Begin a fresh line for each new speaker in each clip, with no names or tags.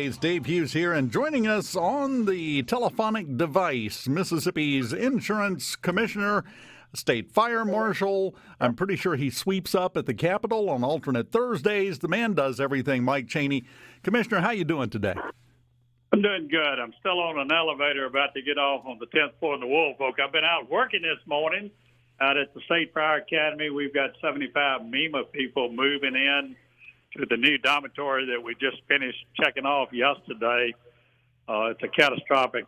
Dave Hughes here, and joining us on the telephonic device, Mississippi's insurance commissioner, state fire marshal. I'm pretty sure he sweeps up at the Capitol on alternate Thursdays. The man does everything, Mike Chaney. Commissioner, how you doing today?
I'm doing good. I'm still on an elevator about to get off on the 10th floor in the Woolfolk. I've been out working this morning out at the State Fire Academy. We've got 75 MEMA people moving in to the new dormitory that we just finished checking off yesterday. It's a catastrophic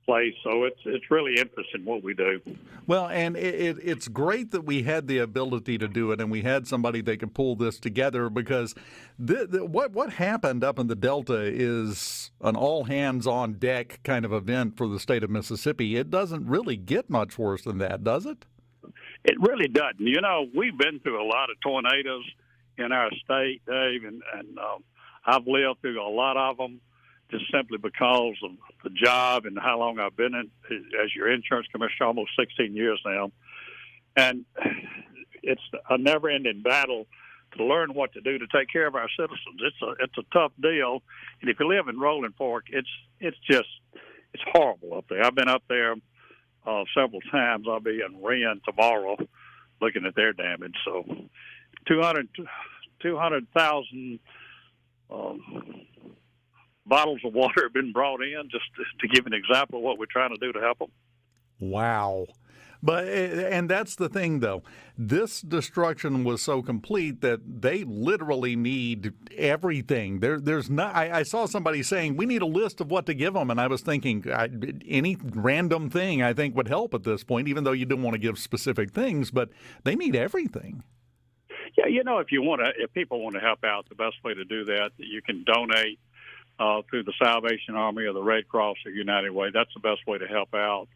place, so it's really interesting what we do.
Well, and it's great that we had the ability to do it, and we had somebody that could pull this together, because what happened up in the Delta is an all-hands-on-deck kind of event for the state of Mississippi. It doesn't really get much worse than that, does it?
It really doesn't. You know, we've been through a lot of tornadoes in our state, Dave, and I've lived through a lot of them just simply because of the job and how long I've been in as your insurance commissioner, almost 16 years now. And it's a never-ending battle to learn what to do to take care of our citizens. It's a tough deal, and if you live in Rolling Fork, it's horrible up there. I've been up there several times. I'll be in Wren tomorrow looking at their damage. So 200,000 bottles of water have been brought in, just to give an example of what we're trying to do to help them.
Wow. And that's the thing, though. This destruction was so complete that they literally need everything. There's not. I saw somebody saying we need a list of what to give them, and I was thinking any random thing I think would help at this point, even though you don't want to give specific things, but they need everything.
Yeah, you know, if people want to help out, the best way to do that, you can donate through the Salvation Army or the Red Cross or United Way. That's the best way to help out.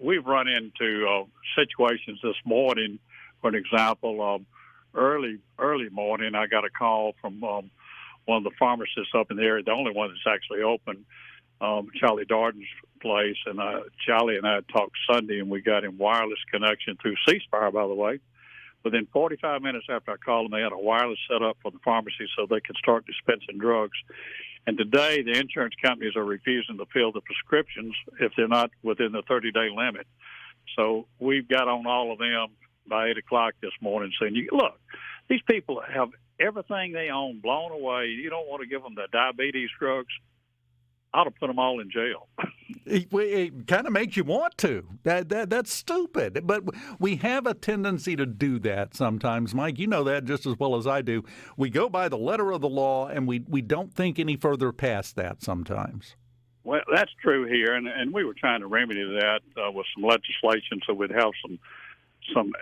We've run into situations this morning. For an example, early morning, I got a call from one of the pharmacists up in the area, the only one that's actually open, Charlie Darden's place. And Charlie and I had talked Sunday, and we got him wireless connection through ceasefire, by the way. Within 45 minutes after I called them, they had a wireless set up for the pharmacy so they could start dispensing drugs. And today, the insurance companies are refusing to fill the prescriptions if they're not within the 30-day limit. So we've got on all of them by 8 o'clock this morning saying, look, these people have everything they own blown away. You don't want to give them the diabetes drugs. I ought to put them all in jail.
It kind of makes you want to. That's stupid. But we have a tendency to do that sometimes, Mike. You know that just as well as I do. We go by the letter of the law, and we don't think any further past that sometimes.
Well, that's true here, and we were trying to remedy that with some legislation so we'd have some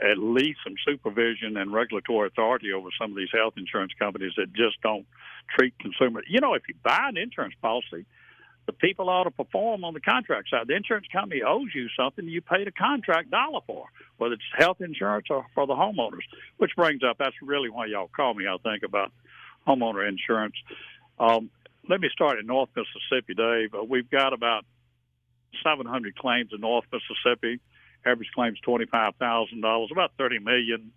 at least some supervision and regulatory authority over some of these health insurance companies that just don't treat consumers. You know, if you buy an insurance policy, the people ought to perform on the contract side. The insurance company owes you something you paid a contract dollar for, whether it's health insurance or for the homeowners, which brings up, that's really why y'all call me, I think, about homeowner insurance. Let me start in North Mississippi, Dave. We've got about 700 claims in North Mississippi. Average claims $25,000, about $30 million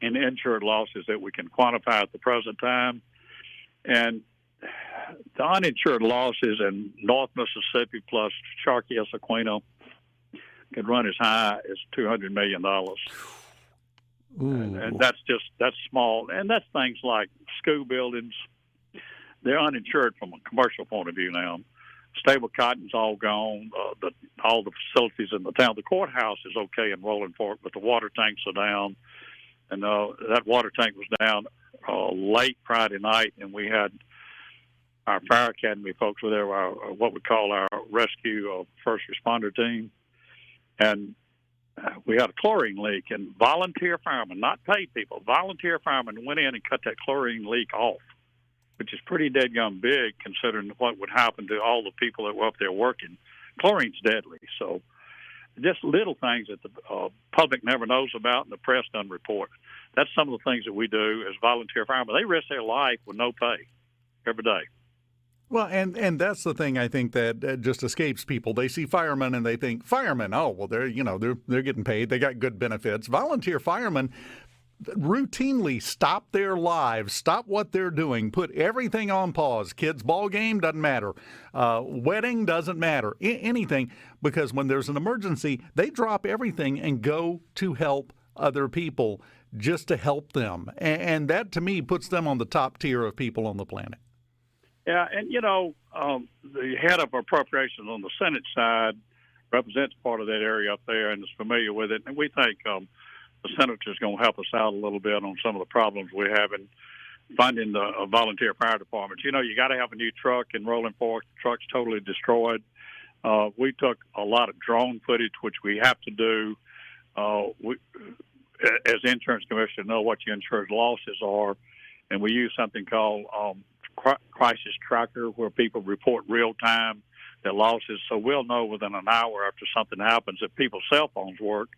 in insured losses that we can quantify at the present time. And the uninsured losses in North Mississippi plus Sharkey, Sequino could run as high as $200 million. And that's small. And that's things like school buildings. They're uninsured from a commercial point of view now. Stable cotton's all gone. All the facilities in the town. The courthouse is okay in Rolling Fork, but the water tanks are down. And that water tank was down late Friday night, and we had our fire academy folks were there, what we call our rescue first responder team. And we had a chlorine leak, and volunteer firemen, not paid people, volunteer firemen went in and cut that chlorine leak off, which is pretty dead-gum big considering what would happen to all the people that were up there working. Chlorine's deadly. So just little things that the public never knows about and the press doesn't report. That's some of the things that we do as volunteer firemen. They risk their life with no pay every day.
Well, and that's the thing I think that just escapes people. They see firemen and they think, firemen, oh, well, they're getting paid. They got good benefits. Volunteer firemen, routinely stop their lives, stop what they're doing, put everything on pause. Kids' ball game doesn't matter. Wedding doesn't matter. Anything, because when there's an emergency, they drop everything and go to help other people just to help them. And that, to me, puts them on the top tier of people on the planet.
Yeah, and, the head of appropriations on the Senate side represents part of that area up there and is familiar with it. And we think the senator's going to help us out a little bit on some of the problems we have in funding the volunteer fire departments. You got to have a new truck in Rolling Fork. The truck's totally destroyed. We took a lot of drone footage, which we have to do. We, as insurance commissioner, know what your insurance losses are, and we use something called Crisis Tracker, where people report real time their losses, so we'll know within an hour after something happens if people's cell phones work,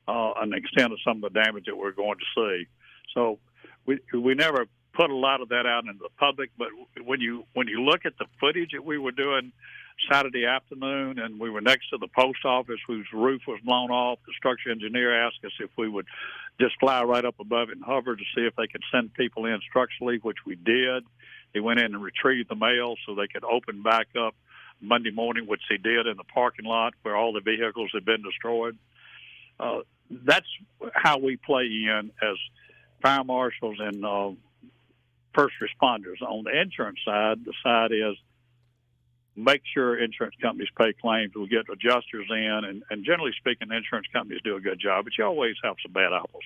an extent of some of the damage that we're going to see. So we never put a lot of that out into the public, but when you look at the footage that we were doing Saturday afternoon, and we were next to the post office whose roof was blown off, the structural engineer asked us if we would just fly right up above it and hover to see if they could send people in structurally, which we did. They went in and retrieved the mail so they could open back up Monday morning, which they did in the parking lot where all the vehicles had been destroyed. That's how we play in as fire marshals and first responders. On the insurance side, the side is make sure insurance companies pay claims. We get adjusters in, and generally speaking, insurance companies do a good job, but you always have some bad apples.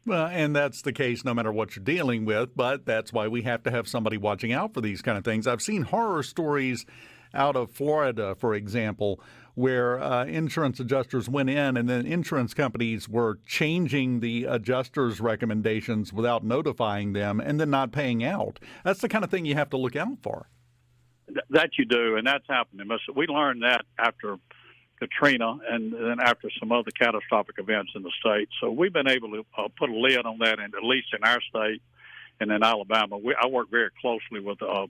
Well, and that's the case no matter what you're dealing with, but that's why we have to have somebody watching out for these kind of things. I've seen horror stories out of Florida, for example, where insurance adjusters went in and then insurance companies were changing the adjusters' recommendations without notifying them and then not paying out. That's the kind of thing you have to look out for.
That you do, and that's happening. We learned that after Katrina and then after some other catastrophic events in the state. So we've been able to put a lid on that, and at least in our state and in Alabama. I work very closely with the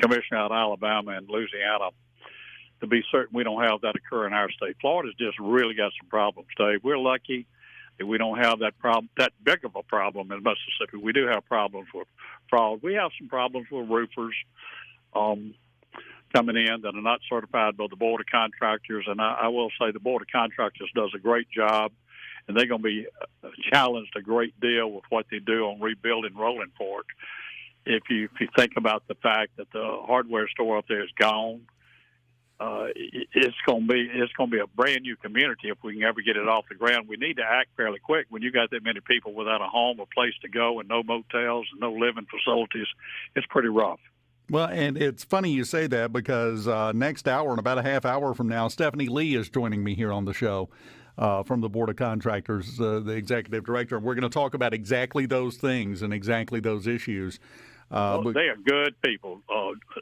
commissioner out of Alabama and Louisiana to be certain we don't have that occur in our state. Florida's just really got some problems, Dave. We're lucky that we don't have that big of a problem in Mississippi. We do have problems with fraud. We have some problems with roofers coming in that are not certified by the Board of Contractors, and I will say the Board of Contractors does a great job, and they're going to be challenged a great deal with what they do on rebuilding Rolling Fork. If you think about the fact that the hardware store up there is gone, it's going to be a brand new community if we can ever get it off the ground. We need to act fairly quick. When you got that many people without a home, a place to go, and no motels, and no living facilities, it's pretty rough.
Well, and it's funny you say that because next hour, in about a half hour from now, Stephanie Lee is joining me here on the show from the Board of Contractors, the executive director. And we're going to talk about exactly those things and exactly those issues.
Well, they are good people.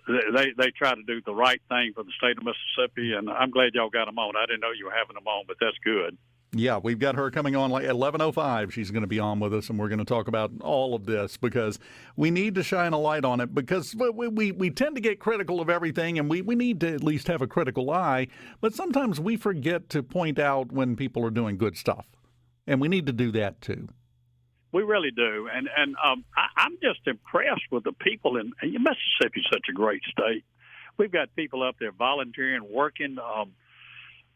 They try to do the right thing for the state of Mississippi, and I'm glad y'all got them on. I didn't know you were having them on, but that's good.
Yeah, we've got her coming on at 11:05. She's going to be on with us, and we're going to talk about all of this because we need to shine a light on it because we tend to get critical of everything, and we need to at least have a critical eye. But sometimes we forget to point out when people are doing good stuff, and we need to do that too.
We really do, and I'm just impressed with the people in Mississippi. Such a great state. We've got people up there volunteering, working.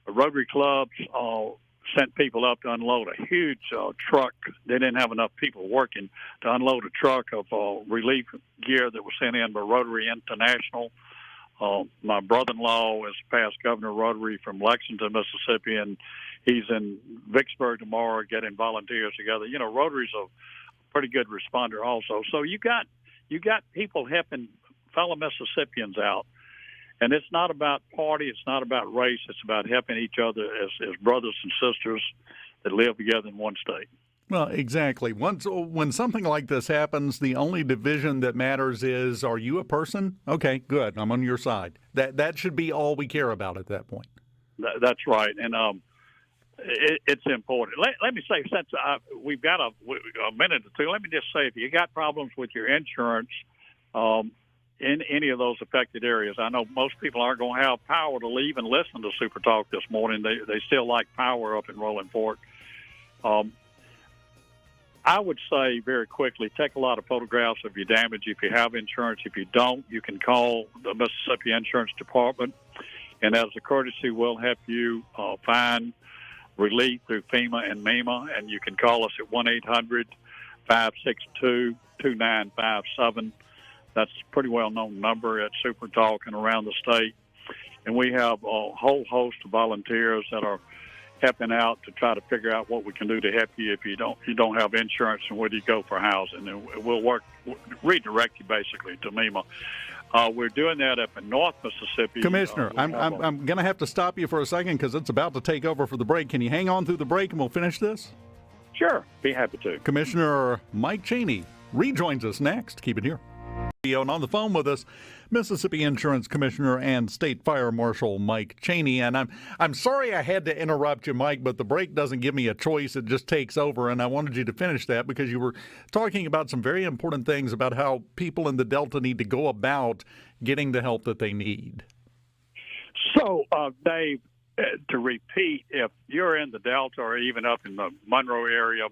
Rotary clubs sent people up to unload a huge truck. They didn't have enough people working to unload a truck of relief gear that was sent in by Rotary International. My brother-in-law is past governor of Rotary from Lexington, Mississippi, and he's in Vicksburg tomorrow getting volunteers together. You know, Rotary's a pretty good responder also. So you got people helping fellow Mississippians out. And it's not about party, it's not about race, it's about helping each other as brothers and sisters that live together in one state.
Well, exactly. When something like this happens, the only division that matters is, are you a person? Okay, good. I'm on your side. That should be all we care about at that point.
That's right. And it's important. Let me say, since we've got a minute or two, let me just say, if you got problems with your insurance in any of those affected areas, I know most people aren't going to have power to leave and listen to SuperTalk this morning. They still like power up in Rolling Fork. I would say very quickly, take a lot of photographs of your damage. If you have insurance, if you don't, you can call the Mississippi Insurance Department, and as a courtesy, we'll help you find relief through FEMA and MEMA, and you can call us at 1-800-562-2957. That's a pretty well-known number at SuperTalk and around the state. And we have a whole host of volunteers that are helping out to try to figure out what we can do to help you if you don't have insurance and where do you go for housing. And we'll redirect you basically to MEMA. We're doing that up in North Mississippi.
Commissioner, I'm going to have to stop you for a second because it's about to take over for the break. Can you hang on through the break and we'll finish this?
Sure, be happy to.
Commissioner Mike Chaney rejoins us next. Keep it here. And on the phone with us, Mississippi Insurance Commissioner and State Fire Marshal Mike Chaney. And I'm sorry I had to interrupt you, Mike, but the break doesn't give me a choice. It just takes over. And I wanted you to finish that because you were talking about some very important things about how people in the Delta need to go about getting the help that they need.
So, Dave, to repeat, if you're in the Delta or even up in the Monroe area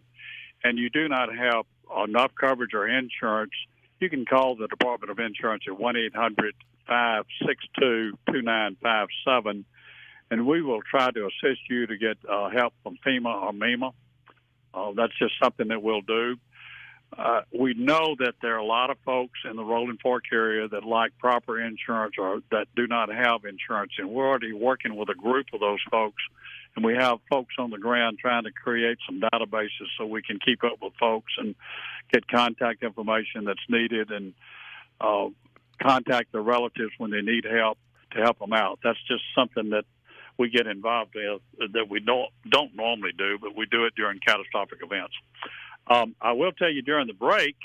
and you do not have enough coverage or insurance, you can call the Department of Insurance at 1-800-562-2957, and we will try to assist you to get help from FEMA or MEMA. That's just something that we'll do. We know that there are a lot of folks in the Rolling Fork area that like proper insurance or that do not have insurance, and we're already working with a group of those folks, and we have folks on the ground trying to create some databases so we can keep up with folks and get contact information that's needed and contact their relatives when they need help to help them out. That's just something that we get involved in that we don't normally do, but we do it during catastrophic events. I will tell you during the break,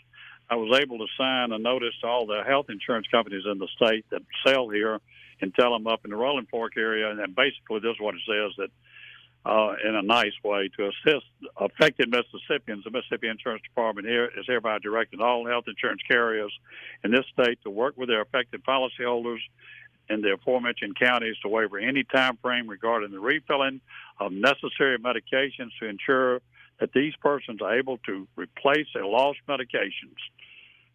I was able to sign a notice to all the health insurance companies in the state that sell here and tell them up in the Rolling Fork area, and basically this is what it says, that in a nice way, to assist affected Mississippians, the Mississippi Insurance Department here is hereby directing all health insurance carriers in this state to work with their affected policyholders in the aforementioned counties to waiver any time frame regarding the refilling of necessary medications to ensure that these persons are able to replace their lost medications.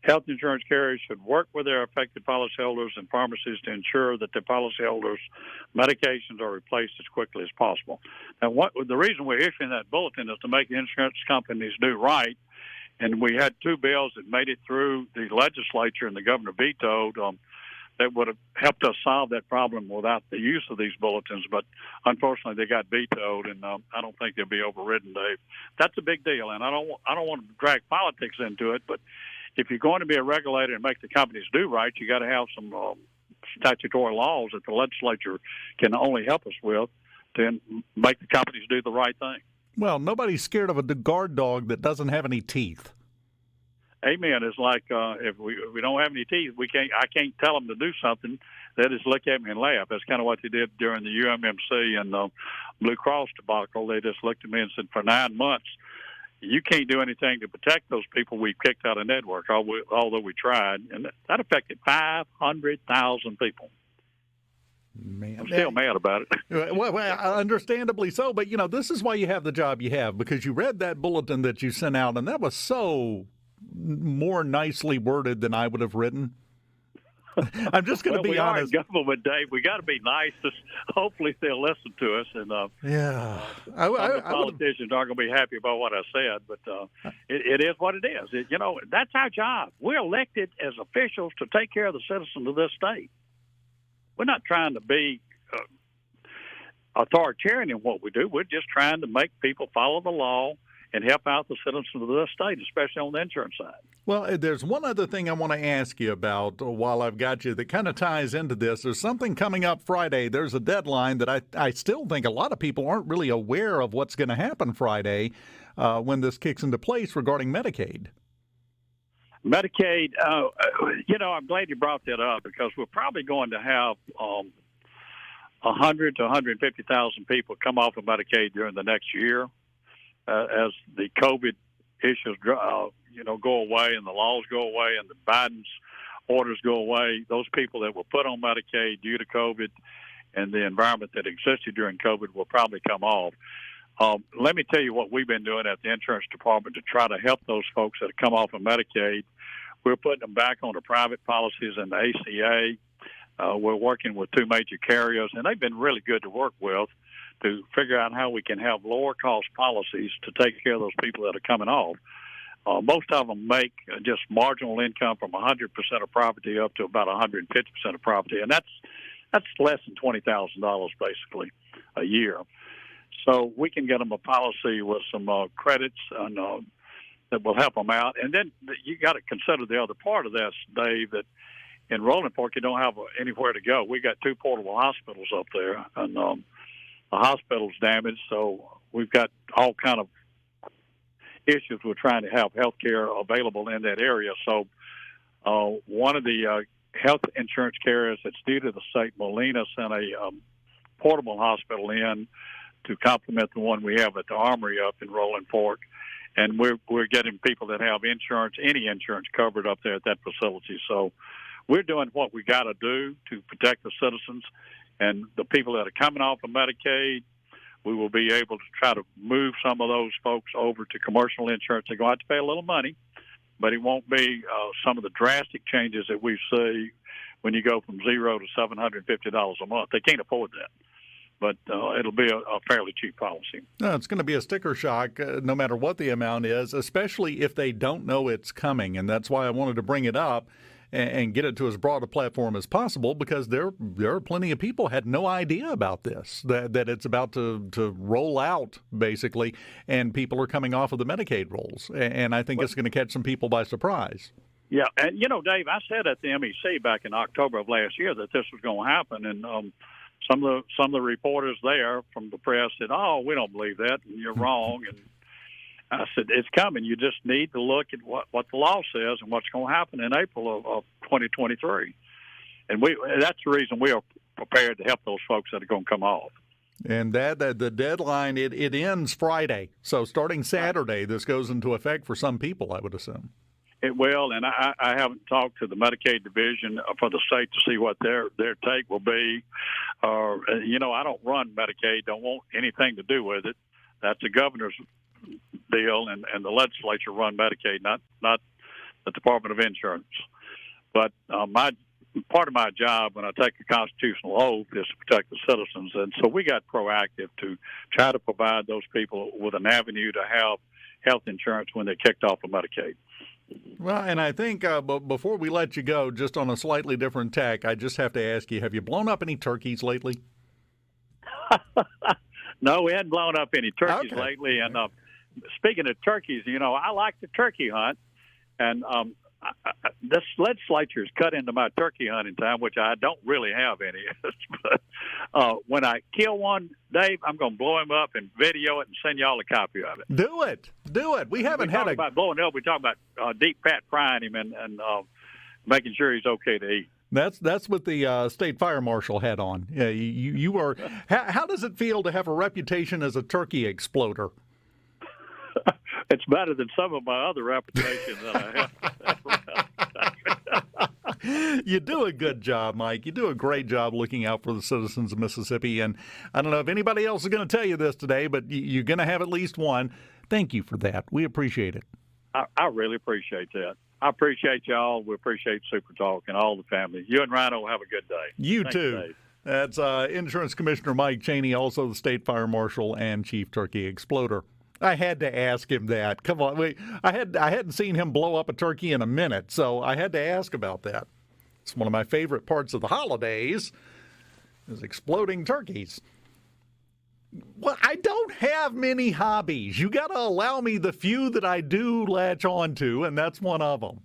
Health insurance carriers should work with their affected policyholders and pharmacies to ensure that their policyholders' medications are replaced as quickly as possible. Now, the reason we're issuing that bulletin is to make insurance companies do right, and we had two bills that made it through the legislature and the governor vetoed that would have helped us solve that problem without the use of these bulletins, but unfortunately they got vetoed, and I don't think they'll be overridden, Dave. That's a big deal, and I don't want to drag politics into it, but if you're going to be a regulator and make the companies do right, you got to have some statutory laws that the legislature can only help us with to make the companies do the right thing.
Well, nobody's scared of a guard dog that doesn't have any teeth.
Amen. It's like if we don't have any teeth, I can't tell them to do something. They just look at me and laugh. That's kind of what they did during the UMMC and the Blue Cross debacle. They just looked at me and said, for 9 months, you can't do anything to protect those people we kicked out of network, although we tried. And that affected 500,000 people. Man, I'm still mad about it.
Well, understandably so. But, this is why you have the job you have, because you read that bulletin that you sent out, and that was so more nicely worded than I would have written. I'm just going to be honest.
We are in government, Dave. We got to be nice. Hopefully, they'll listen to us. And
yeah,
the politicians aren't going to be happy about what I said, but it is what it is. That's our job. We're elected as officials to take care of the citizens of this state. We're not trying to be authoritarian in what we do. We're just trying to make people follow the law and help out the citizens of the state, especially on the insurance side.
Well, there's one other thing I want to ask you about while I've got you that kind of ties into this. There's something coming up Friday. There's a deadline that I still think a lot of people aren't really aware of what's going to happen Friday when this kicks into place regarding Medicaid.
Medicaid, I'm glad you brought that up because we're probably going to have 100 to 150,000 people come off of Medicaid during the next year. As the COVID issues, go away and the laws go away and the Biden's orders go away, those people that were put on Medicaid due to COVID and the environment that existed during COVID will probably come off. Let me tell you what we've been doing at the insurance department to try to help those folks that have come off of Medicaid. We're putting them back on the private policies and the ACA. We're working with 2 major carriers, and they've been really good to work with to figure out how we can have lower-cost policies to take care of those people that are coming off. Most of them make just marginal income from 100% of property up to about 150% of property, and that's less than $20,000 basically a year. So we can get them a policy with some credits and that will help them out. And then you got to consider the other part of this, Dave, that in Rolling Fork you don't have anywhere to go. We got 2 portable hospitals up there, and the hospital's damaged, so we've got all kind of issues with trying to have health care available in that area. So one of the health insurance carriers that's due to the state, Molina, sent a portable hospital in to complement the one we have at the Armory up in Rolling Fork. And we're getting people that have insurance, any insurance covered up there at that facility. So we're doing what we got to do to protect the citizens and the people that are coming off of Medicaid. We will be able to try to move some of those folks over to commercial insurance. They're going to have to pay a little money, but it won't be some of the drastic changes that we see when you go from $0 to $750 a month. They can't afford that. But it'll be a fairly cheap policy.
No, it's going to be a sticker shock no matter what the amount is, especially if they don't know it's coming. And that's why I wanted to bring it up and get it to as broad a platform as possible, because there are plenty of people who had no idea about this, that it's about to roll out, basically, and people are coming off of the Medicaid rolls. And I think it's going to catch some people by surprise.
Yeah, and, Dave, I said at the MEC back in October of last year that this was going to happen, and some of the reporters there from the press said, "Oh, we don't believe that, and you're wrong." And I said, "It's coming. You just need to look at what the law says and what's going to happen in April of 2023." And that's the reason we are prepared to help those folks that are going to come off.
And the deadline, it ends Friday. So starting Saturday, this goes into effect for some people, I would assume.
It will, and I haven't talked to the Medicaid division for the state to see what their take will be. I don't run Medicaid, don't want anything to do with it. That's the governor's deal, and the legislature run Medicaid, not the Department of Insurance. But part of my job when I take a constitutional oath is to protect the citizens, and so we got proactive to try to provide those people with an avenue to have health insurance when they're kicked off of Medicaid.
Well, and I think before we let you go, just on a slightly different tack, I just have to ask you, have you blown up any turkeys lately?
No, we hadn't blown up any turkeys lately. And speaking of turkeys, I like the turkey hunt. And this legislature has cut into my turkey hunting time, which I don't really have any. But when I kill one, Dave, I'm going to blow him up and video it and send y'all a copy of it.
Do it. We haven't had
about blowing up. We talk about deep fat frying him and making sure he's okay to eat.
That's what the state fire marshal had on. Yeah, you are. How does it feel to have a reputation as a turkey exploder?
It's better than some of my other reputations that I have.
You do a good job, Mike. You do a great job looking out for the citizens of Mississippi. And I don't know if anybody else is going to tell you this today, but you're going to have at least one. Thank you for that. We appreciate it.
I really appreciate that. I appreciate y'all. We appreciate SuperTalk and all the family. You and Rhino have a good day.
You
Thanks,
too.
Dave.
That's Insurance Commissioner Mike Chaney, also the State Fire Marshal and Chief Turkey Exploder. I had to ask him that. Come on, wait. I hadn't seen him blow up a turkey in a minute, so I had to ask about that. It's one of my favorite parts of the holidays is exploding turkeys. Well, I don't have many hobbies. You got to allow me the few that I do latch on to, and that's one of them.